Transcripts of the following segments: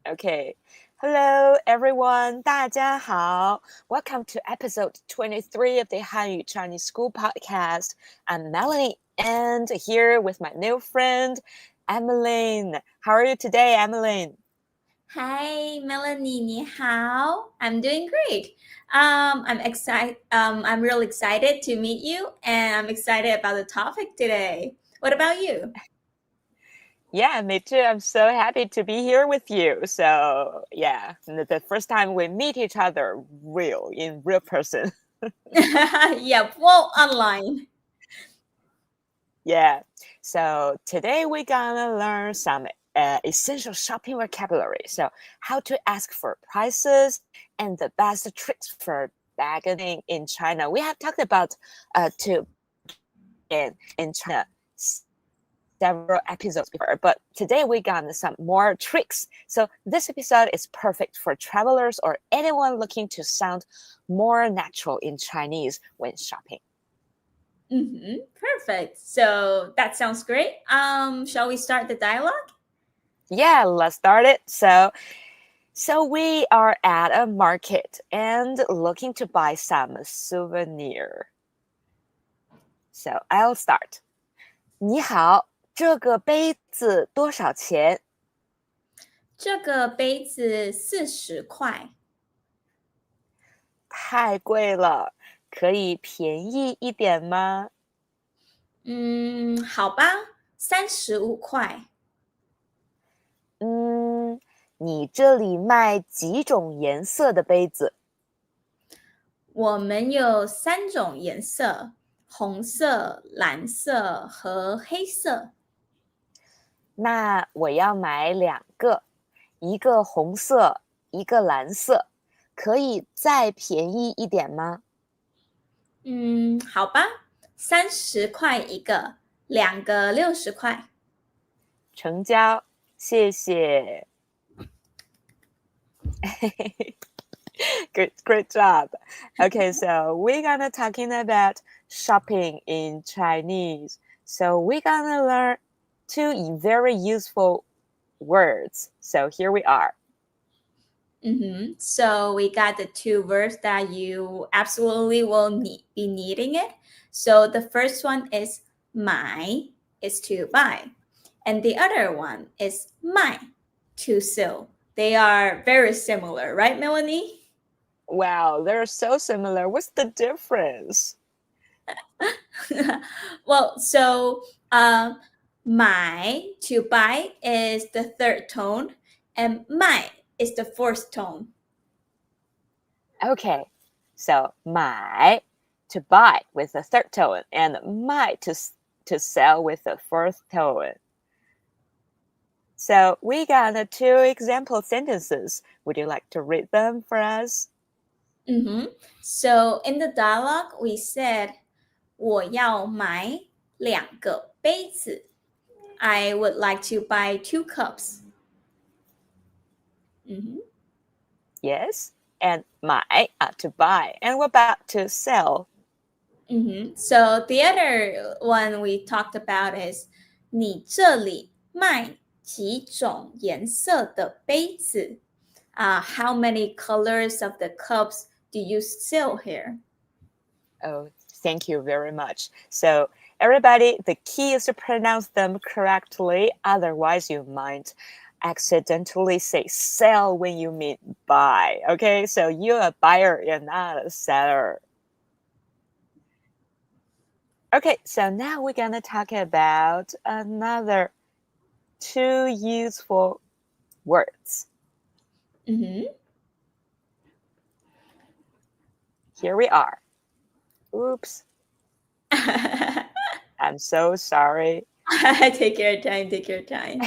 Okay. Hello, everyone. 大家好. Welcome to episode 23 of the Hanyu Chinese School podcast. I'm Melanie, and here with my new friend, Emmeline. How are you today, Emmeline? Hi, Melanie, 你好. I'm doing great. I'm excited. I'm really excited to meet you, and I'm excited about the topic today. What about you? Yeah, me too. I'm so happy to be here with you. So, yeah, the first time we meet each other in real person. Yeah, well, online. Yeah. So today we're gonna learn some essential shopping vocabulary. So how to ask for prices and the best tricks for bargaining in China. We have talked about to in China several episodes before, but today we got some more tricks. So this episode is perfect for travelers or anyone looking to sound more natural in Chinese when shopping. Perfect. So that sounds great. Shall we start the dialogue? Yeah, let's start it. So we are at a market and looking to buy some souvenir. So I'll start. 你好，这个杯子多少钱？这个杯子40块。太贵了，可以便宜一点吗？好吧，35块。你这里卖几种颜色的杯子？我们有3种颜色，红色、蓝色和黑色。那我要买两个，一个红色，一个蓝色，可以再便宜一点吗？好吧，30块一个，2个60块。成交，谢谢。Great job. Okay, so we're gonna talking about shopping in Chinese. So we're gonna learn two very useful words. So here we are. So we got the 2 words that you absolutely will be needing it. So the first one is 买 is to buy, and the other one is 卖 to sell. They are very similar, right, Melanie? Wow, they're so similar. What's the difference? Well, so 买 to buy is the third tone, and 卖 is the fourth tone. Okay, so 买 to buy with the third tone and 卖 to sell with the fourth tone. So we got two example sentences. Would you like to read them for us? So in the dialogue, we said 我要买2个杯子. I would like to buy 2 cups. Yes. And 买 to buy. And what about to sell? So the other one we talked about is 你这里卖几种颜色的杯子? How many colors of the cups do you sell here? Oh, thank you very much. So everybody, the key is to pronounce them correctly. Otherwise, you might accidentally say sell when you mean buy. Okay, so you're a buyer, you're not a seller. Okay, so now we're gonna talk about another two useful words. Here we are. Oops. I'm so sorry. Take your time, take your time.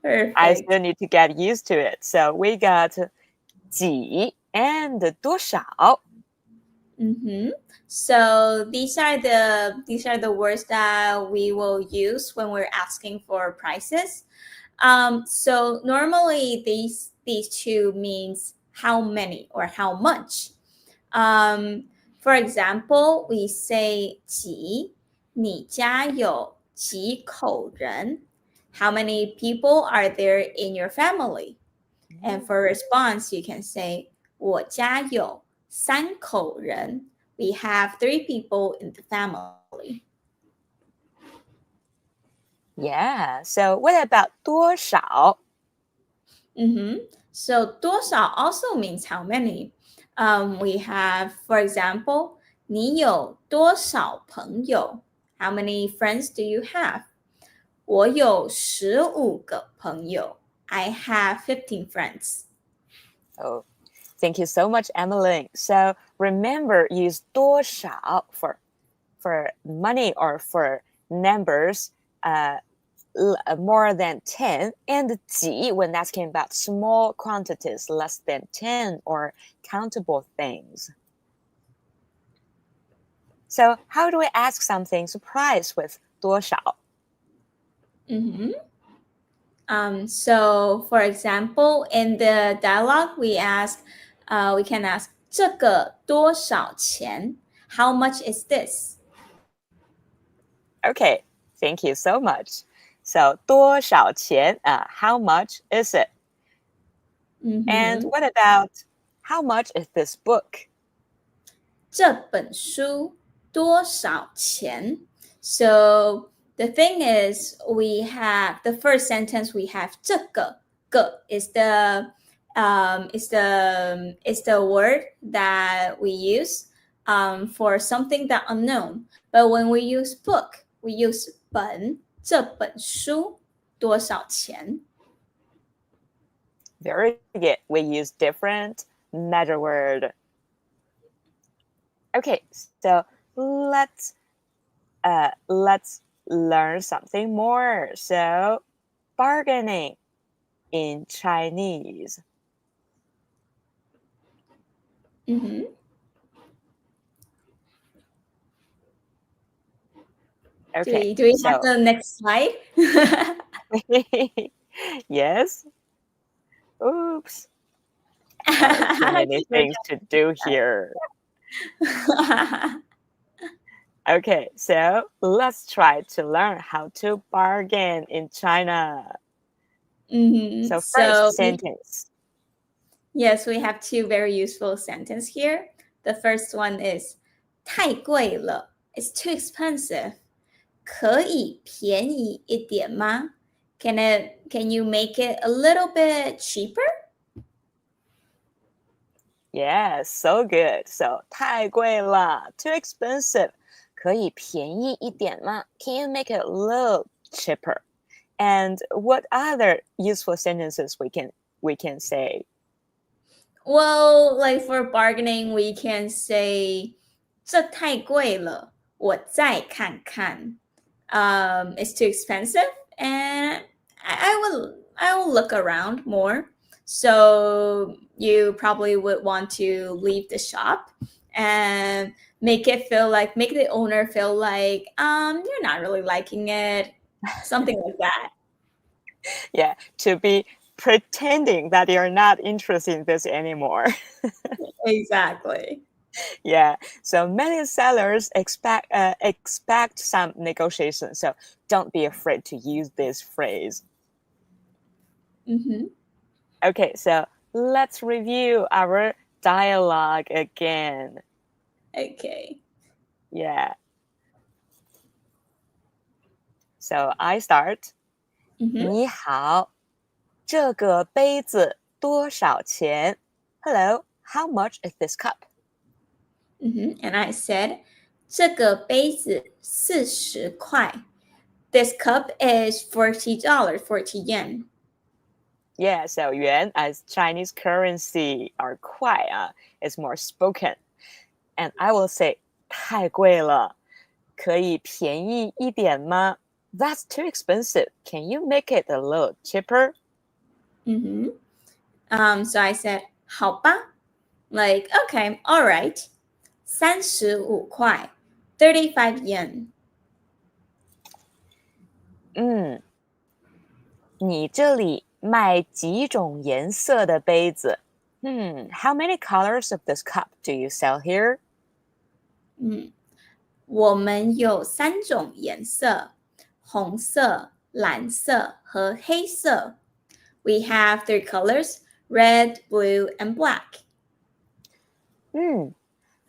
Perfect. I still need to get used to it. So we got 几 and 多少. So these are the words that we will use when we're asking for prices. So normally these two means how many or how much. For example, we say 几你家有几口人? how many people are there in your family? And for response, you can say 我家有3口人. We have 3 people in the family. Yeah. So what about 多少? So 多少 also means how many. We have, for example, 你有多少朋友? How many friends do you have? 我有15个朋友. I have 15 friends. Oh, thank you so much, Emily. So remember, use 多少 for money or for numbers more than 10, and 几 when asking about small quantities less than 10 or countable things. So how do we ask something surprise with 多少? So, for example, in the dialogue, we can ask 这个多少钱? How much is this? Okay, thank you so much. So 多少钱? How much is it? And what about how much is this book? 这本书多少钱? So the thing is, we have the first sentence. We have 这个 is the word that we use for something that unknown. But when we use book, we use 本这本书多少钱? Very good. We use different measure word. Okay, so let's learn something more. So bargaining in Chinese. Okay, Do we have the next slide? Yes. Oops. Too many things to do here. Okay, so let's try to learn how to bargain in China. So first sentence. Yes, we have 2 very useful sentences here. The first one is 太贵了. It's too expensive. 可以便宜一点吗? Can you make it a little bit cheaper? Yes, so good. So 太贵了, too expensive. 可以便宜一点吗? Can you make it a little cheaper? And what other useful sentences we can say? Well, like for bargaining, we can say 这太贵了，我再看看. It's too expensive, and I will look around more. So you probably would want to leave the shop and make the owner feel like you're not really liking it, something like that. Yeah, to be pretending that you're not interested in this anymore. Exactly. Yeah, so many sellers expect some negotiation. So don't be afraid to use this phrase. Okay, so let's review our dialogue again. Okay. Yeah. So I start. 你好，这个杯子多少钱? Hello, how much is this cup? And I said, 这个杯子40块. This cup is $40, 40 yen. Yeah, so yuan as Chinese currency or kuai is more spoken. And I will say 太贵了，可以便宜一点吗? That's too expensive. Can you make it a little cheaper? So I said, 好吧. Like, okay, all right. 35块, 35 yen. 你这里卖几种颜色的杯子? How many colors of this cup do you sell here? 我们有3种颜色，红色、蓝色和黑色。We have three colors, red, blue, and black.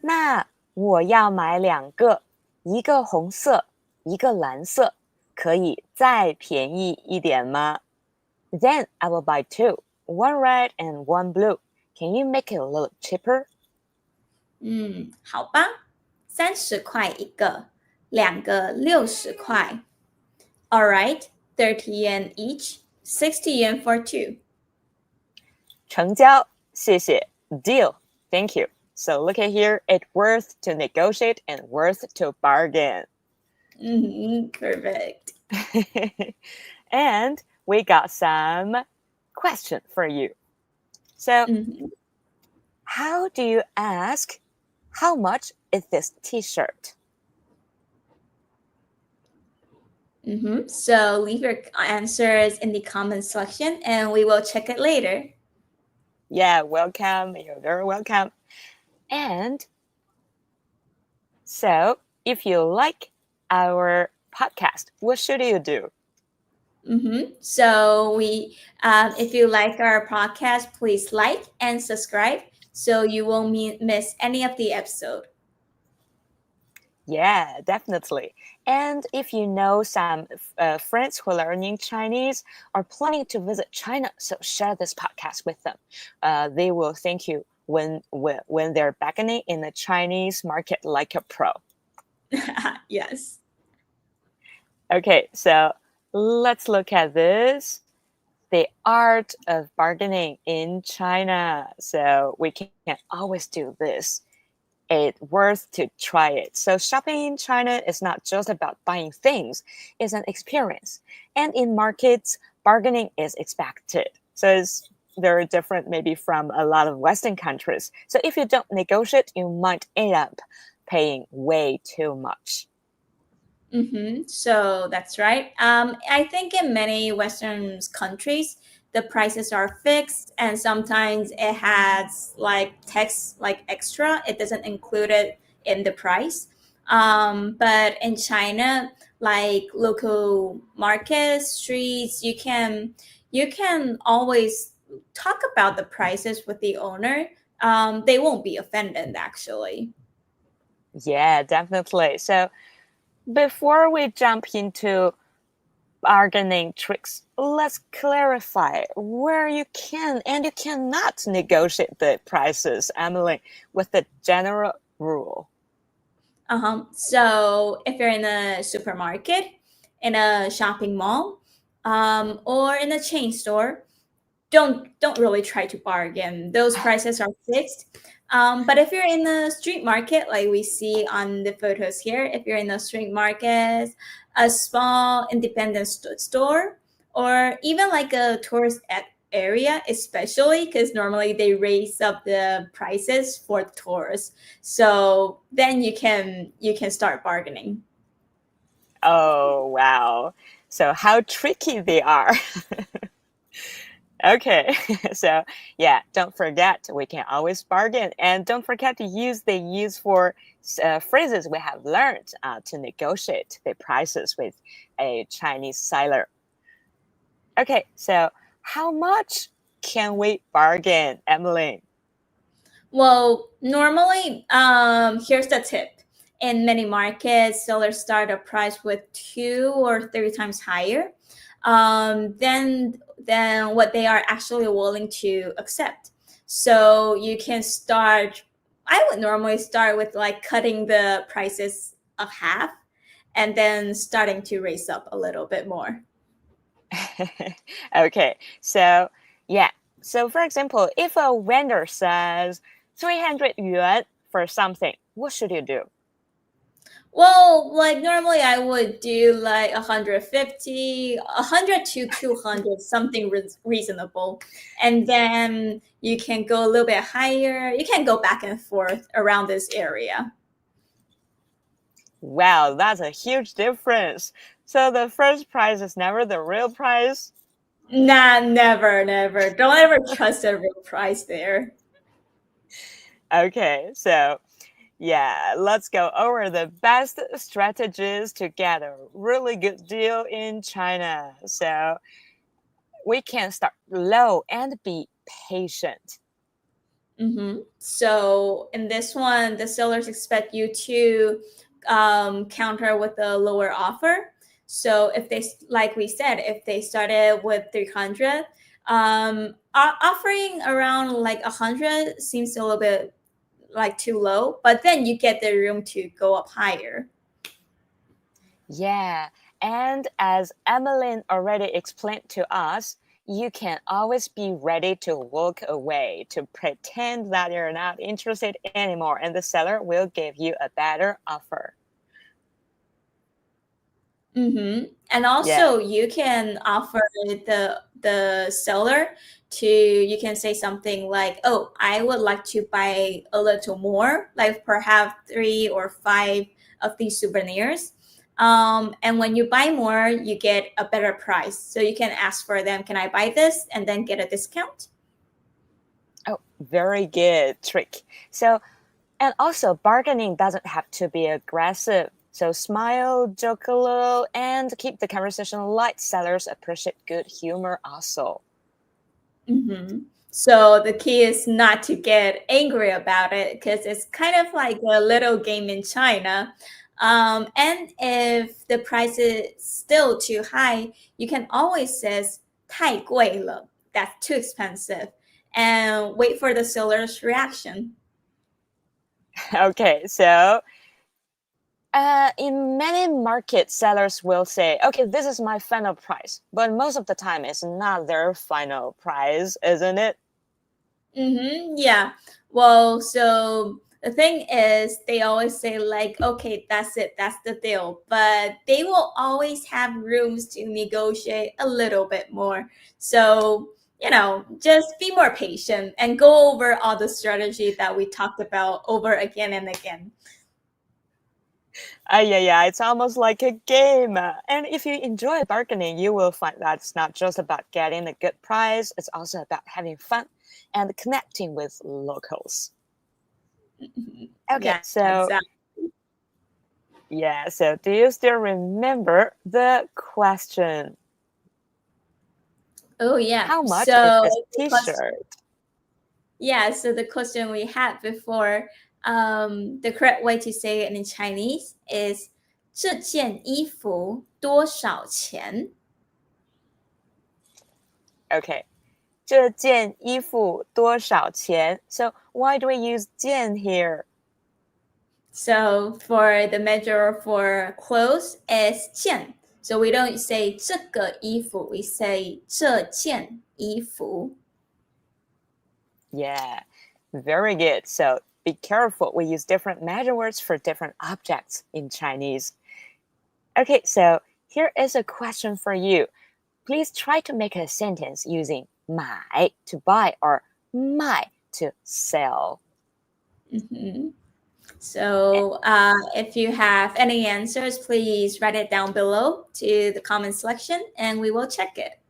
那我要买2个，一个红色，一个蓝色，可以再便宜一点吗？ Then I will buy 2, one red and one blue. Can you make it a little cheaper? 好吧，30块一个，2个60块。All right, 30 yen each, 60 yen for 2. 成交，谢谢。Deal, thank you. So look at here, it's worth to negotiate and worth to bargain. Perfect. And we got some question for you. So, how do you ask, how much is this t-shirt? So leave your answers in the comment section and we will check it later. Yeah, welcome. You're very welcome. And so, if you like our podcast, what should you do? So if you like our podcast, please like and subscribe so you won't miss any of the episode. Yeah, definitely. And if you know some friends who are learning Chinese or planning to visit China, so share this podcast with them. They will thank you when they're bargaining in the Chinese market like a pro. Yes. Okay, so let's look at this. The art of bargaining in China. So we can always do this. It's worth to try it. So shopping in China is not just about buying things, it's an experience. And in markets, bargaining is expected. So it's very different maybe from a lot of Western countries. So if you don't negotiate, you might end up paying way too much. So that's right. I think in many Western countries, the prices are fixed and sometimes it has like tax like extra. It doesn't include it in the price. But in China, like local markets, streets, you can always talk about the prices with the owner. They won't be offended actually. Yeah, definitely. So before we jump into bargaining tricks, let's clarify where you can and you cannot negotiate the prices, Emily, with the general rule. So if you're in a supermarket, in a shopping mall, or in a chain store, don't really try to bargain. Those prices are fixed. But if you're in the street market, like we see on the photos here, if you're in a street market, a small independent store, or even like a tourist area, especially because normally they raise up the prices for tourists. So then you can start bargaining. Oh, wow. So how tricky they are. Okay, so yeah, don't forget we can always bargain, and don't forget to use the useful phrases we have learned to negotiate the prices with a Chinese seller. Okay, so how much can we bargain, Emily? Well, normally, here's the tip. In many markets, sellers start a price with 2 or 3 times higher than what they are actually willing to accept. So you can start. I would normally start with like cutting the prices a half, and then starting to raise up a little bit more. Okay, so yeah, so for example, if a vendor says 300 yuan for something, what should you do? Well, like normally I would do like 150, 100 to 200, something reasonable. And then you can go a little bit higher. You can go back and forth around this area. Wow, that's a huge difference. So the first price is never the real price? Nah, never, never. Don't ever trust a real price there. Okay, so Yeah, let's go over the best strategies to get a really good deal in China. So we can start low and be patient. So in this one, the sellers expect you to counter with a lower offer. So if they, like we said, if they started with 300, offering around like 100 seems a little bit like too low, but then you get the room to go up higher. Yeah, and as Emmeline already explained to us, you can always be ready to walk away, to pretend that you're not interested anymore, and the seller will give you a better offer. And Yeah. also, you can offer the seller to, you can say something like, "Oh, I would like to buy a little more, like perhaps 3 or 5 of these souvenirs." And when you buy more, you get a better price. So you can ask for them, "Can I buy this?" and then get a discount. Oh, very good trick. So, and also bargaining doesn't have to be aggressive. So smile, joke a little, and keep the conversation light. Sellers appreciate good humor also. So the key is not to get angry about it because it's kind of like a little game in China. And if the price is still too high, you can always says 太贵了, that's too expensive, and wait for the seller's reaction. Okay, so in many markets, sellers will say, okay, this is my final price. But most of the time, it's not their final price, isn't it? Yeah. Well, so the thing is, they always say, like, okay, that's it, that's the deal. But they will always have rooms to negotiate a little bit more. So, just be more patient and go over all the strategy that we talked about over again and again. Yeah, it's almost like a game. And if you enjoy bargaining, you will find that it's not just about getting a good price, it's also about having fun and connecting with locals. Okay, Yeah, so exactly. yeah, so do you still remember the question? Oh, yeah. How much is So this the question, t-shirt? yeah, so the question we had before, the correct way to say it in Chinese is 这件衣服多少钱? Okay. 这件衣服多少钱? So why do we use 件 here? So for the measure for clothes is 件. So we don't say 这个衣服, we say 这件衣服. Yeah, very good. So be careful. We use different measure words for different objects in Chinese. Okay, so here is a question for you. Please try to make a sentence using 买 to buy or 卖 to sell. So if you have any answers, please write it down below to the comment section and we will check it.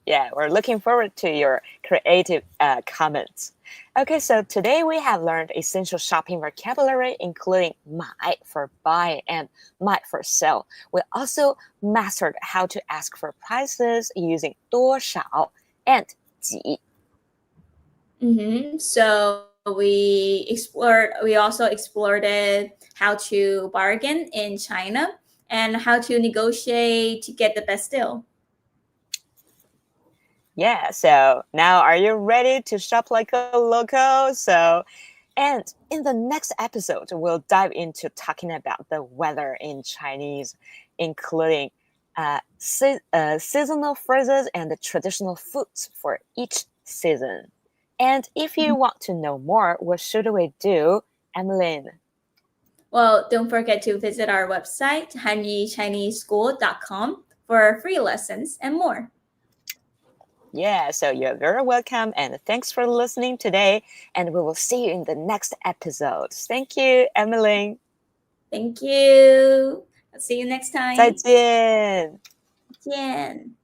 Yeah, we're looking forward to your creative comments. Okay, so today we have learned essential shopping vocabulary, including 买 for buy and 卖 for sell. We also mastered how to ask for prices using 多少 and 几. So we also explored how to bargain in China and how to negotiate to get the best deal. Yeah, so now are you ready to shop like a local? And in the next episode, we'll dive into talking about the weather in Chinese, including seasonal phrases and the traditional foods for each season. And if you want to know more, what should we do, Emmeline? Well, don't forget to visit our website, hanyichineseschool.com, for free lessons and more. Yeah, so you're very welcome and thanks for listening today. And we will see you in the next episode. Thank you, Emmeline. Thank you. I'll see you next time. 再见。见。